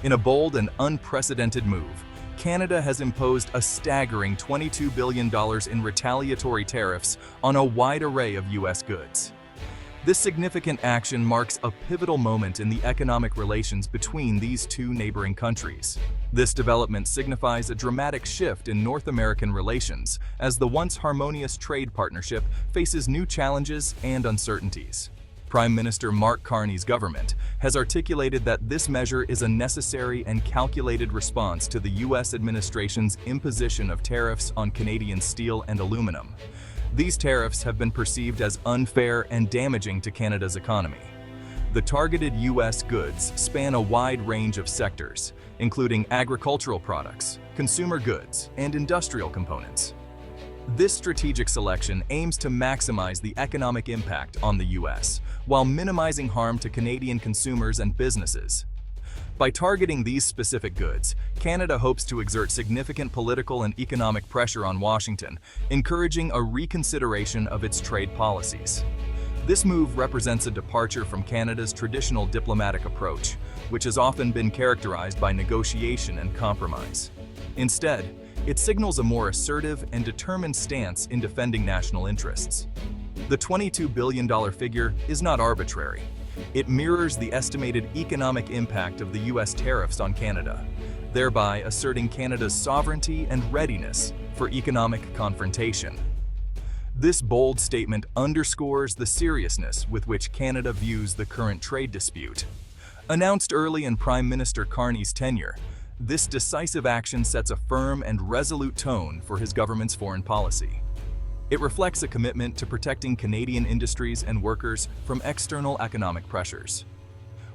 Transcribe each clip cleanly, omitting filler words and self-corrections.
In a bold and unprecedented move, Canada has imposed a staggering $22 billion in retaliatory tariffs on a wide array of U.S. goods. This significant action marks a pivotal moment in the economic relations between these two neighboring countries. This development signifies a dramatic shift in North American relations as the once harmonious trade partnership faces new challenges and uncertainties. Prime Minister Mark Carney's government has articulated that this measure is a necessary and calculated response to the U.S. administration's imposition of tariffs on Canadian steel and aluminum. These tariffs have been perceived as unfair and damaging to Canada's economy. The targeted U.S. goods span a wide range of sectors, including agricultural products, consumer goods, and industrial components. This strategic selection aims to maximize the economic impact on the U.S., while minimizing harm to Canadian consumers and businesses. By targeting these specific goods, Canada hopes to exert significant political and economic pressure on Washington, encouraging a reconsideration of its trade policies. This move represents a departure from Canada's traditional diplomatic approach, which has often been characterized by negotiation and compromise. Instead, it signals a more assertive and determined stance in defending national interests. The $22 billion figure is not arbitrary. It mirrors the estimated economic impact of the U.S. tariffs on Canada, thereby asserting Canada's sovereignty and readiness for economic confrontation. This bold statement underscores the seriousness with which Canada views the current trade dispute. Announced early in Prime Minister Carney's tenure, this decisive action sets a firm and resolute tone for his government's foreign policy. It reflects a commitment to protecting Canadian industries and workers from external economic pressures.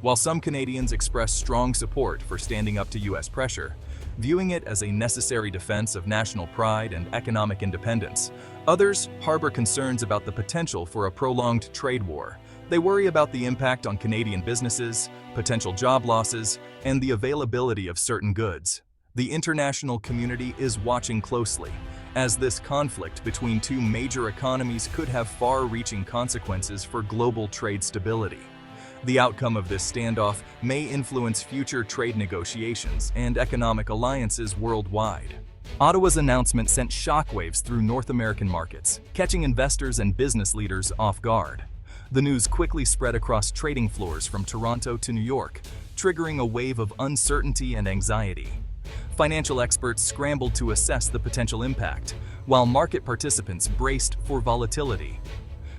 While some Canadians express strong support for standing up to U.S. pressure, viewing it as a necessary defense of national pride and economic independence, others harbor concerns about the potential for a prolonged trade war. They worry about the impact on Canadian businesses, potential job losses, and the availability of certain goods. The international community is watching closely, as this conflict between two major economies could have far-reaching consequences for global trade stability. The outcome of this standoff may influence future trade negotiations and economic alliances worldwide. Ottawa's announcement sent shockwaves through North American markets, catching investors and business leaders off guard. The news quickly spread across trading floors from Toronto to New York, triggering a wave of uncertainty and anxiety. Financial experts scrambled to assess the potential impact, while market participants braced for volatility.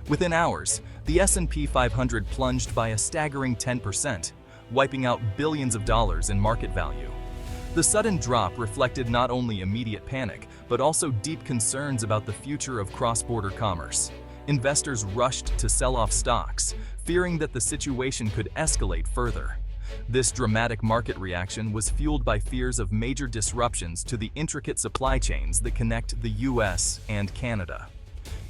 Within hours, the S&P 500 plunged by a staggering 10%, wiping out billions of dollars in market value. The sudden drop reflected not only immediate panic, but also deep concerns about the future of cross-border commerce. Investors rushed to sell off stocks, fearing that the situation could escalate further. This dramatic market reaction was fueled by fears of major disruptions to the intricate supply chains that connect the U.S. and Canada.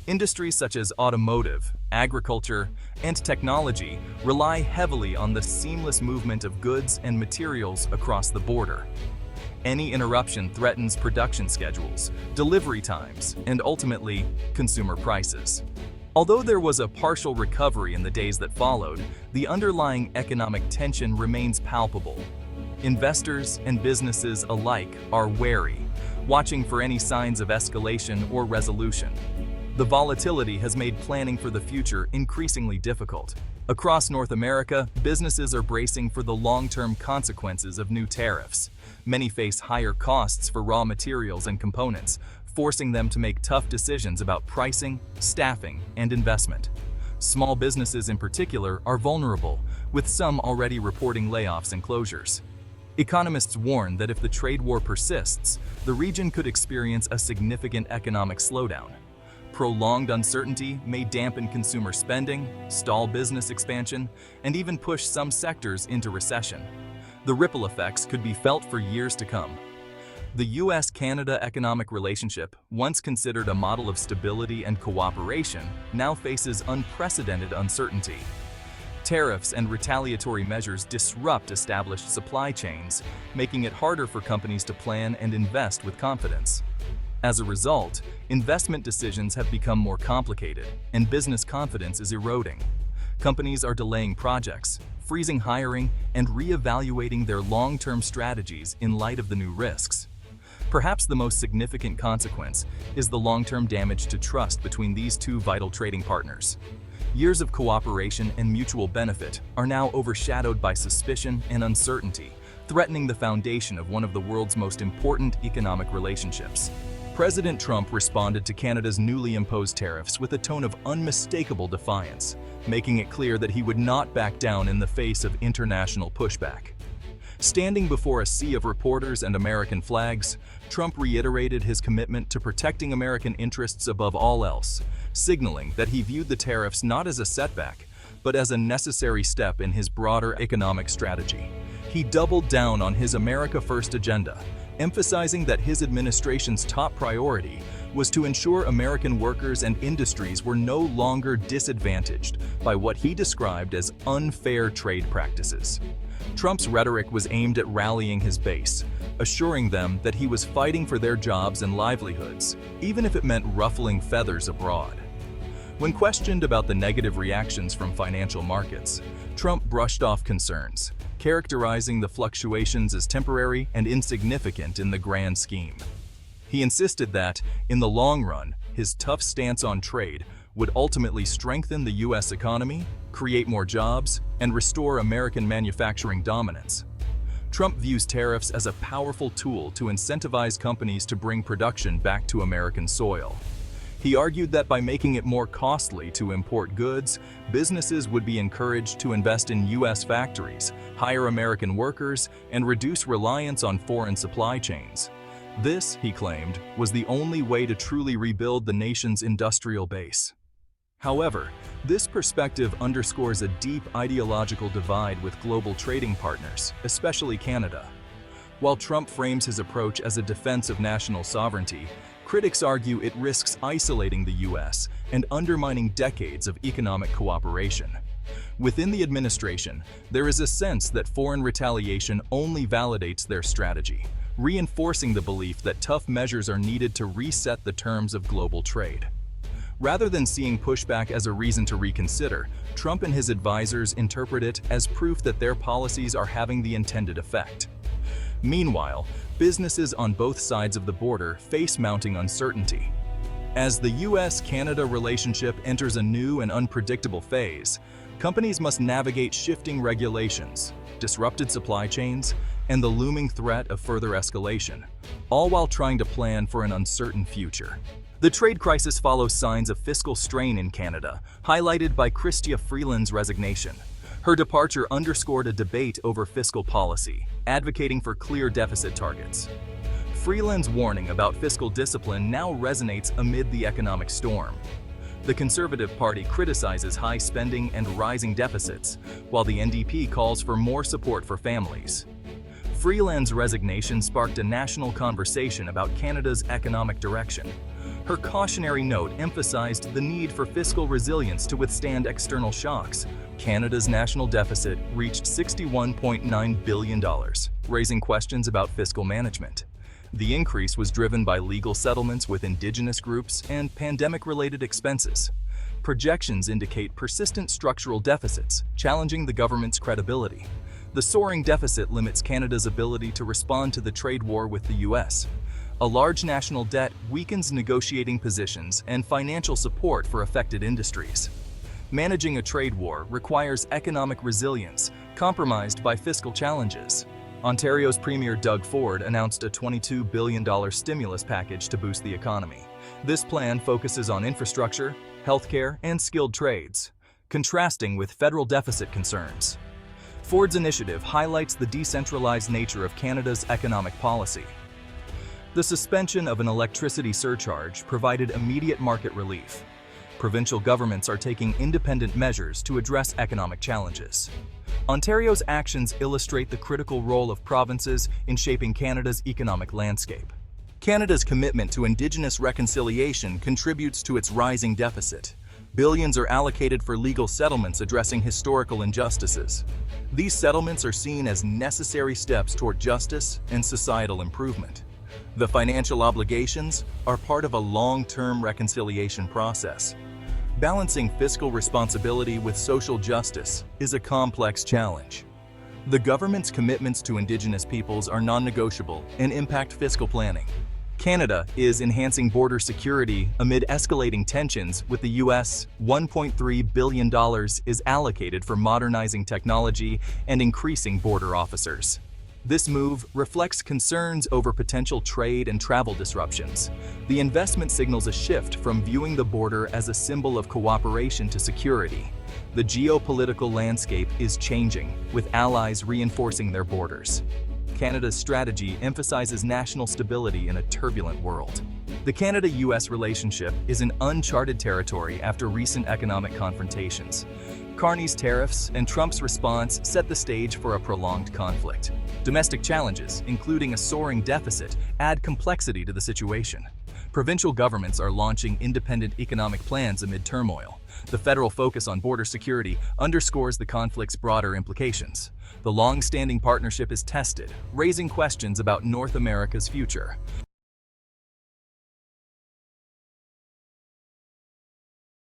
Industries such as automotive, agriculture, and technology rely heavily on the seamless movement of goods and materials across the border. Any interruption threatens production schedules, delivery times, and ultimately, consumer prices. Although there was a partial recovery in the days that followed, the underlying economic tension remains palpable. Investors and businesses alike are wary, watching for any signs of escalation or resolution. The volatility has made planning for the future increasingly difficult. Across North America, businesses are bracing for the long-term consequences of new tariffs. Many face higher costs for raw materials and components, forcing them to make tough decisions about pricing, staffing, and investment. Small businesses in particular are vulnerable, with some already reporting layoffs and closures. Economists warn that if the trade war persists, the region could experience a significant economic slowdown. Prolonged uncertainty may dampen consumer spending, stall business expansion, and even push some sectors into recession. The ripple effects could be felt for years to come. The U.S.-Canada economic relationship, once considered a model of stability and cooperation, now faces unprecedented uncertainty. Tariffs and retaliatory measures disrupt established supply chains, making it harder for companies to plan and invest with confidence. As a result, investment decisions have become more complicated, and business confidence is eroding. Companies are delaying projects, freezing hiring, and re-evaluating their long-term strategies in light of the new risks. Perhaps the most significant consequence is the long-term damage to trust between these two vital trading partners. Years of cooperation and mutual benefit are now overshadowed by suspicion and uncertainty, threatening the foundation of one of the world's most important economic relationships. President Trump responded to Canada's newly imposed tariffs with a tone of unmistakable defiance, making it clear that he would not back down in the face of international pushback. Standing before a sea of reporters and American flags, Trump reiterated his commitment to protecting American interests above all else, signaling that he viewed the tariffs not as a setback, but as a necessary step in his broader economic strategy. He doubled down on his America First agenda, emphasizing that his administration's top priority was to ensure American workers and industries were no longer disadvantaged by what he described as unfair trade practices. Trump's rhetoric was aimed at rallying his base, assuring them that he was fighting for their jobs and livelihoods, even if it meant ruffling feathers abroad. When questioned about the negative reactions from financial markets, Trump brushed off concerns, characterizing the fluctuations as temporary and insignificant in the grand scheme. He insisted that, in the long run, his tough stance on trade would ultimately strengthen the U.S. economy, create more jobs, and restore American manufacturing dominance. Trump views tariffs as a powerful tool to incentivize companies to bring production back to American soil. He argued that by making it more costly to import goods, businesses would be encouraged to invest in U.S. factories, hire American workers, and reduce reliance on foreign supply chains. This, he claimed, was the only way to truly rebuild the nation's industrial base. However, this perspective underscores a deep ideological divide with global trading partners, especially Canada. While Trump frames his approach as a defense of national sovereignty, critics argue it risks isolating the U.S. and undermining decades of economic cooperation. Within the administration, there is a sense that foreign retaliation only validates their strategy, reinforcing the belief that tough measures are needed to reset the terms of global trade. Rather than seeing pushback as a reason to reconsider, Trump and his advisors interpret it as proof that their policies are having the intended effect. Meanwhile, businesses on both sides of the border face mounting uncertainty. As the U.S.-Canada relationship enters a new and unpredictable phase, companies must navigate shifting regulations, disrupted supply chains, and the looming threat of further escalation, all while trying to plan for an uncertain future. The trade crisis follows signs of fiscal strain in Canada, highlighted by Chrystia Freeland's resignation. Her departure underscored a debate over fiscal policy, advocating for clear deficit targets. Freeland's warning about fiscal discipline now resonates amid the economic storm. The Conservative Party criticizes high spending and rising deficits, while the NDP calls for more support for families. Freeland's resignation sparked a national conversation about Canada's economic direction. Her cautionary note emphasized the need for fiscal resilience to withstand external shocks. Canada's national deficit reached $61.9 billion, raising questions about fiscal management. The increase was driven by legal settlements with Indigenous groups and pandemic-related expenses. Projections indicate persistent structural deficits, challenging the government's credibility. The soaring deficit limits Canada's ability to respond to the trade war with the U.S. A large national debt weakens negotiating positions and financial support for affected industries. Managing a trade war requires economic resilience, compromised by fiscal challenges. Ontario's Premier Doug Ford announced a $22 billion stimulus package to boost the economy. This plan focuses on infrastructure, healthcare, and skilled trades, contrasting with federal deficit concerns. Ford's initiative highlights the decentralized nature of Canada's economic policy. The suspension of an electricity surcharge provided immediate market relief. Provincial governments are taking independent measures to address economic challenges. Ontario's actions illustrate the critical role of provinces in shaping Canada's economic landscape. Canada's commitment to Indigenous reconciliation contributes to its rising deficit. Billions are allocated for legal settlements addressing historical injustices. These settlements are seen as necessary steps toward justice and societal improvement. The financial obligations are part of a long-term reconciliation process. Balancing fiscal responsibility with social justice is a complex challenge. The government's commitments to Indigenous peoples are non-negotiable and impact fiscal planning. Canada is enhancing border security amid escalating tensions with the U.S. $1.3 billion is allocated for modernizing technology and increasing border officers. This move reflects concerns over potential trade and travel disruptions. The investment signals a shift from viewing the border as a symbol of cooperation to security. The geopolitical landscape is changing, with allies reinforcing their borders. Canada's strategy emphasizes national stability in a turbulent world. The Canada-US relationship is in uncharted territory after recent economic confrontations. Carney's tariffs and Trump's response set the stage for a prolonged conflict. Domestic challenges, including a soaring deficit, add complexity to the situation. Provincial governments are launching independent economic plans amid turmoil. The federal focus on border security underscores the conflict's broader implications. The long-standing partnership is tested, raising questions about North America's future.